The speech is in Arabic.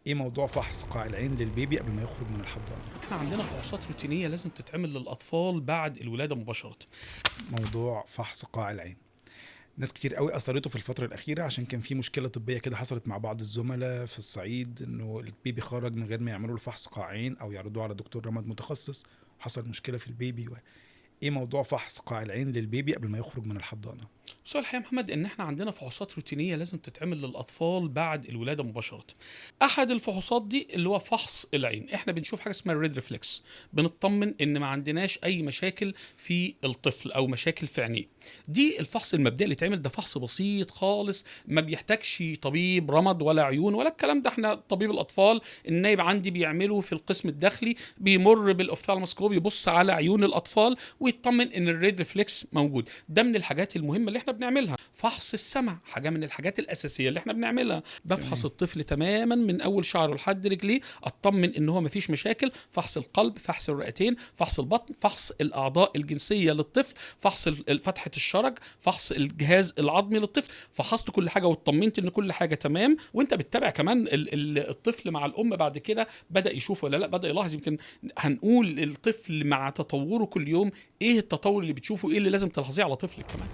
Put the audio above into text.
إيه موضوع فحص قاع العين للبيبي قبل ما يخرج من الحضانة؟ إحنا عندنا فحوصات روتينية لازم تتعمل للأطفال بعد الولادة مباشرة. موضوع فحص قاع العين، ناس كتير أوي أثَرته في الفترة الأخيرة عشان كان في مشكلة طبية كده حصلت مع بعض الزملا في الصعيد، إنه البيبي خرج من غير ما يعملوا له فحص قاع عين أو يعرضوه على دكتور رمد متخصص، وحصل مشكلة في البيبي إيه موضوع فحص قاع العين للبيبي قبل ما يخرج من الحضانة؟ بس هو الحقيقة يا محمد إن إحنا عندنا فحوصات روتينية لازم تتعمل للأطفال بعد الولادة مباشرة. أحد الفحوصات دي اللي هو فحص العين، إحنا بنشوف حاجة اسمها الريد ريفلكس، بنطمن إن ما عندناش أي مشاكل في الطفل أو مشاكل في عينيه. دي الفحص المبدئي اللي يتعمل، ده فحص بسيط خالص، ما بيحتاجش طبيب رمد ولا عيون ولا الكلام ده. إحنا طبيب الأطفال النايب عندي بيعمله في القسم الداخلي، بيمر بالأوفثالموسكوب يبص على عيون الأطفال ويطمن إن الريد ريفلكس موجود. ده من الحاجات المهمة اللي احنا بنعملها. فحص السمع حاجة من الحاجات الأساسية اللي احنا بنعملها، بفحص تمام. الطفل تماما من أول شعره لحد رجليه، أطمن إن هو مفيش مشاكل. فحص القلب، فحص الرئتين، فحص البطن، فحص الأعضاء الجنسية للطفل، فحص فتحة الشرج، فحص الجهاز العظمي للطفل. فحصت كل حاجة واطمنت إن كل حاجة تمام. وأنت بتتابع كمان الطفل مع الأم بعد كده، بدأ يشوف ولا لا، بدأ يلاحظ. يمكن هنقول الطفل مع تطوره كل يوم، إيه التطور اللي بتشوفه، إيه اللي لازم تلاحظيه على طفلك كمان.